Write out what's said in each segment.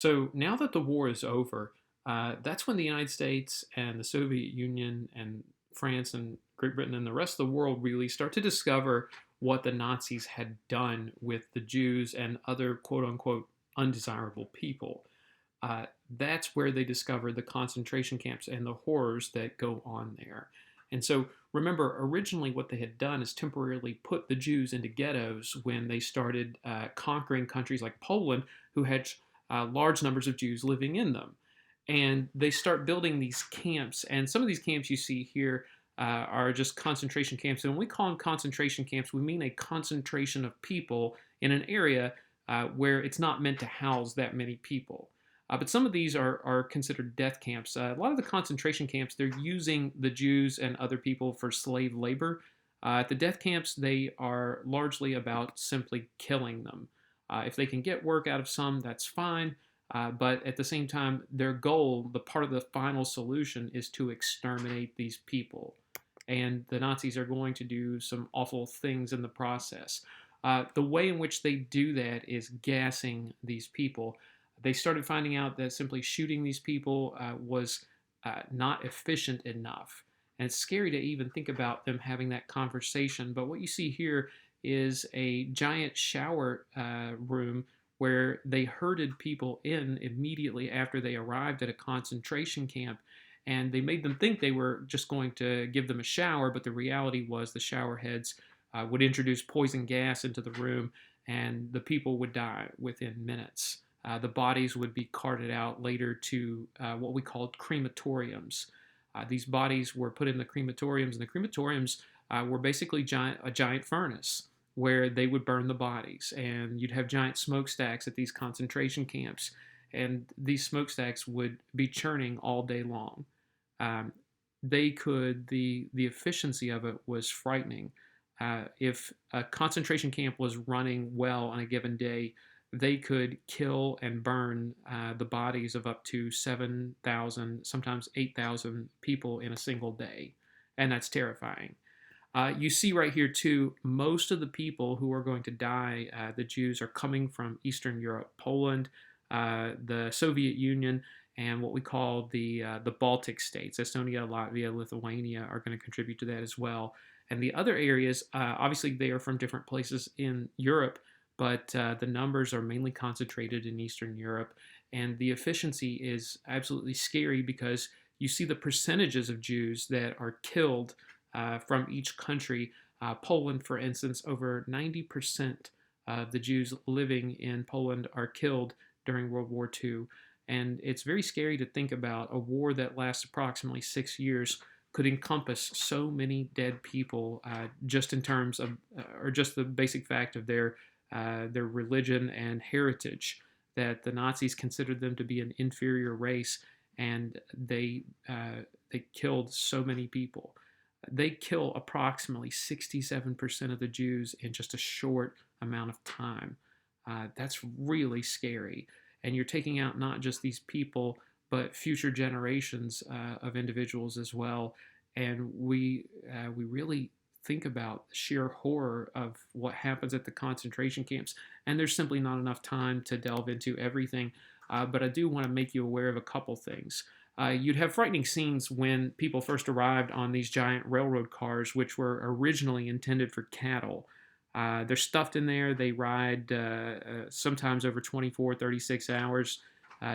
So now that the war is over, that's when the United States and the Soviet Union and France and Great Britain and the rest of the world really start to discover what the Nazis had done with the Jews and other quote unquote undesirable people. That's where they discovered the concentration camps and the horrors that go on there. And so remember, originally what they had done is temporarily put the Jews into ghettos when they started conquering countries like Poland, who had large numbers of Jews living in them. And they start building these camps. And some of these camps you see here are just concentration camps. And when we call them concentration camps, we mean a concentration of people in an area where it's not meant to house that many people. But some of these are considered death camps. A lot of the concentration camps, they're using the Jews and other people for slave labor. At the death camps, they are largely about simply killing them. If they can get work out of some, that's fine. But at the same time, their goal, the part of the final solution, is to exterminate these people. And the Nazis are going to do some awful things in the process. The way in which they do that is gassing these people. They started finding out that simply shooting these people was not efficient enough. And it's scary to even think about them having that conversation. But what you see here is a giant shower room where they herded people in immediately after they arrived at a concentration camp. And they made them think they were just going to give them a shower, but the reality was the shower heads would introduce poison gas into the room, and the people would die within minutes. The bodies would be carted out later to what we called crematoriums. These bodies were put in the crematoriums, and the crematoriums were basically a giant furnace where they would burn the bodies. And you'd have giant smokestacks at these concentration camps, and these smokestacks would be churning all day long. The efficiency of it was frightening. If a concentration camp was running well on a given day, they could kill and burn the bodies of up to 7,000, sometimes 8,000 people in a single day. And that's terrifying. You see right here, too, most of the people who are going to die, the Jews, are coming from Eastern Europe, Poland, the Soviet Union, and what we call the Baltic states. Estonia, Latvia, Lithuania are going to contribute to that as well. And the other areas, obviously, they are from different places in Europe, but the numbers are mainly concentrated in Eastern Europe. And the efficiency is absolutely scary because you see the percentages of Jews that are killed from each country. Poland, for instance, over 90% of the Jews living in Poland are killed during World War II. And it's very scary to think about a war that lasts approximately 6 years could encompass so many dead people just in terms of, or just the basic fact of their religion and heritage, that the Nazis considered them to be an inferior race, and they killed so many people. They kill approximately 67% of the Jews in just a short amount of time. That's really scary. And you're taking out not just these people, but future generations of individuals as well. And we really think about the sheer horror of what happens at the concentration camps. And there's simply not enough time to delve into everything. But I do want to make you aware of a couple things. You'd have frightening scenes when people first arrived on these giant railroad cars, which were originally intended for cattle. They're stuffed in there. They ride sometimes over 24, 36 hours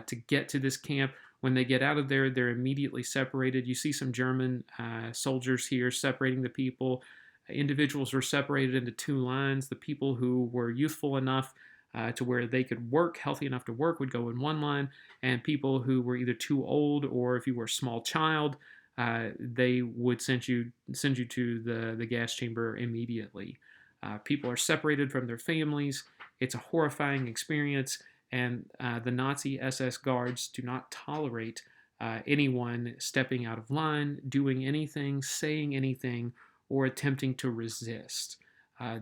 to get to this camp. When they get out of there, they're immediately separated. You see some German soldiers here separating the people. Individuals were separated into two lines. The people who were youthful enough to where they could work, healthy enough to work, would go in one line, and people who were either too old, or if you were a small child, they would send you to the gas chamber immediately. People are separated from their families. It's a horrifying experience, and the Nazi SS guards do not tolerate anyone stepping out of line, doing anything, saying anything, or attempting to resist.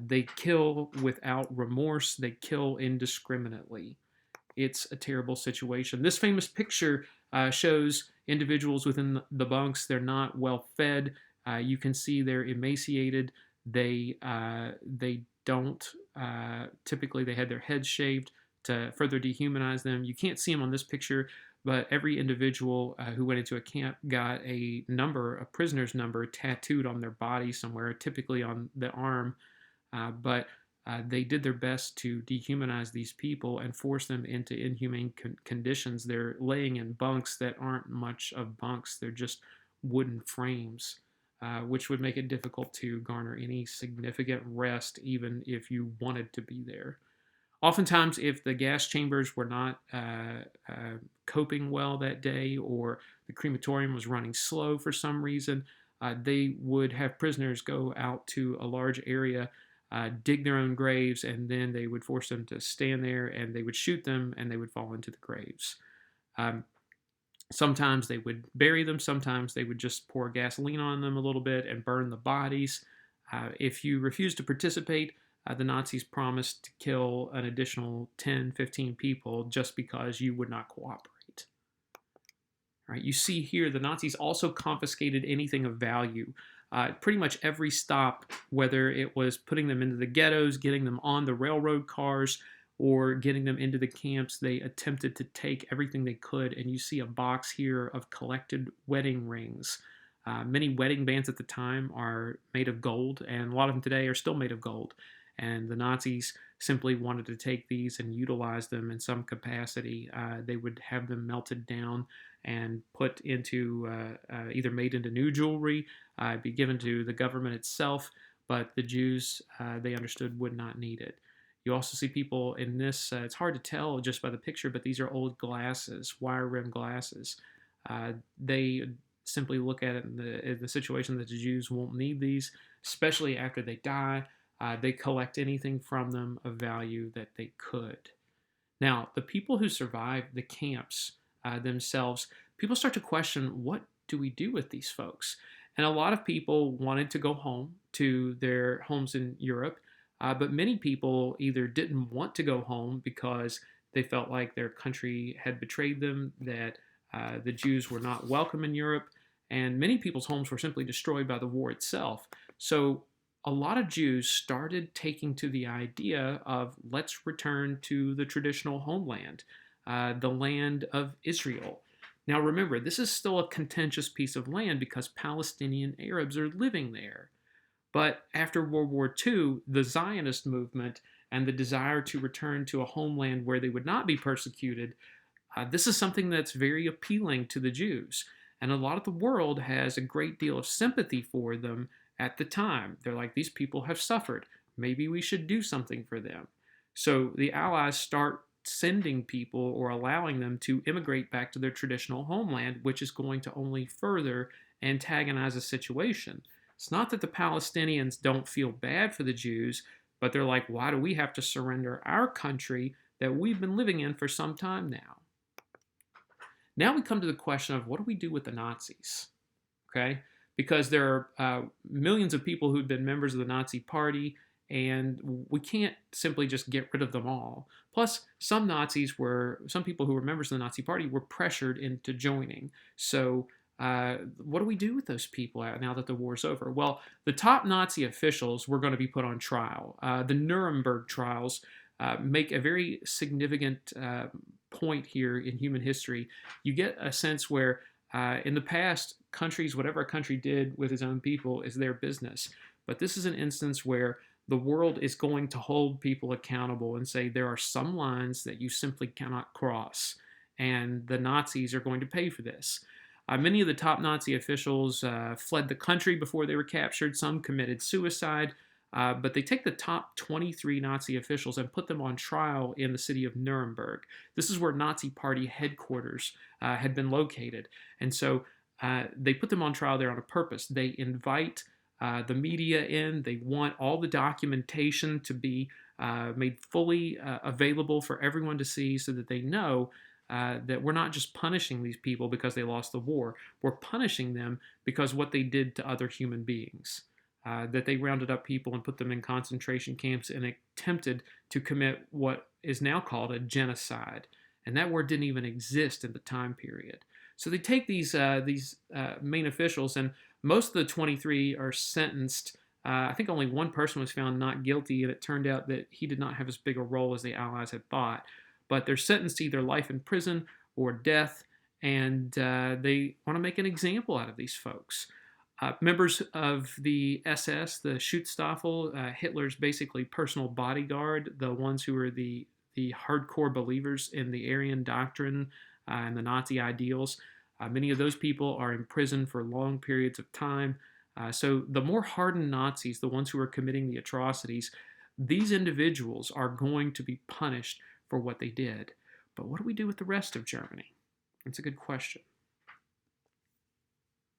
They kill without remorse. They kill indiscriminately. It's a terrible situation. This famous picture shows individuals within the bunks. They're not well fed. You can see they're emaciated. They don't typically, they had their heads shaved to further dehumanize them. You can't see them on this picture, but every individual who went into a camp got a number, a prisoner's number, tattooed on their body somewhere, typically on the arm. But they did their best to dehumanize these people and force them into inhumane conditions. They're laying in bunks that aren't much of bunks, they're just wooden frames, which would make it difficult to garner any significant rest, even if you wanted to be there. Oftentimes, if the gas chambers were not coping well that day, or the crematorium was running slow for some reason, they would have prisoners go out to a large area, dig their own graves, and then they would force them to stand there, and they would shoot them, and they would fall into the graves. Sometimes they would bury them. Sometimes they would just pour gasoline on them a little bit and burn the bodies. If you refused to participate, the Nazis promised to kill an additional 10, 15 people just because you would not cooperate. Right? You see here, the Nazis also confiscated anything of value. Pretty much every stop, whether it was putting them into the ghettos, getting them on the railroad cars, or getting them into the camps, they attempted to take everything they could. And you see a box here of collected wedding rings. Many wedding bands at the time are made of gold, and a lot of them today are still made of gold. And the Nazis simply wanted to take these and utilize them in some capacity. They would have them melted down and put into, either made into new jewelry, be given to the government itself, but the Jews, they understood, would not need it. You also see people in this, it's hard to tell just by the picture, but these are old glasses, wire-rimmed glasses. They simply look at it in the situation that the Jews won't need these, especially after they die. They collect anything from them of value that they could. Now, the people who survived the camps themselves, people start to question, what do we do with these folks? And a lot of people wanted to go home to their homes in Europe, but many people either didn't want to go home because they felt like their country had betrayed them, that the Jews were not welcome in Europe, and many people's homes were simply destroyed by the war itself. So a lot of Jews started taking to the idea of, let's return to the traditional homeland, the land of Israel. Now remember, this is still a contentious piece of land because Palestinian Arabs are living there. But after World War II, the Zionist movement and the desire to return to a homeland where they would not be persecuted, this is something that's very appealing to the Jews. And a lot of the world has a great deal of sympathy for them at the time. They're like, these people have suffered. Maybe we should do something for them. So the Allies start sending people or allowing them to immigrate back to their traditional homeland, which is going to only further antagonize the situation. It's not that the Palestinians don't feel bad for the Jews, but they're like, why do we have to surrender our country that we've been living in for some time now? Now we come to the question of, what do we do with the Nazis? Okay? Because there are millions of people who've been members of the Nazi Party, and we can't simply just get rid of them all. Plus, some people who were members of the Nazi Party were pressured into joining. So what do we do with those people now that the war's over? Well, the top Nazi officials were going to be put on trial. The Nuremberg trials make a very significant point here in human history. You get a sense where in the past, countries, whatever a country did with its own people is their business. But this is an instance where the world is going to hold people accountable and say there are some lines that you simply cannot cross, and the Nazis are going to pay for this. Many of the top Nazi officials fled the country before they were captured. Some committed suicide. But they take the top 23 Nazi officials and put them on trial in the city of Nuremberg. This is where Nazi Party headquarters had been located. And so they put them on trial there on a purpose. They invite the media in. They want all the documentation to be made fully available for everyone to see, so that they know that we're not just punishing these people because they lost the war. We're punishing them because what they did to other human beings. That they rounded up people and put them in concentration camps and attempted to commit what is now called a genocide. And that word didn't even exist in the time period. So they take these main officials, and most of the 23 are sentenced. I think only one person was found not guilty, and it turned out that he did not have as big a role as the Allies had thought. but they're sentenced to either life in prison or death, and they want to make an example out of these folks. Members of the SS, the Schutzstaffel, Hitler's basically personal bodyguard, the ones who were the hardcore believers in the Aryan doctrine and the Nazi ideals. Many of those people are in prison for long periods of time. So the more hardened Nazis, the ones who are committing the atrocities, these individuals are going to be punished for what they did. But what do we do with the rest of Germany? That's a good question.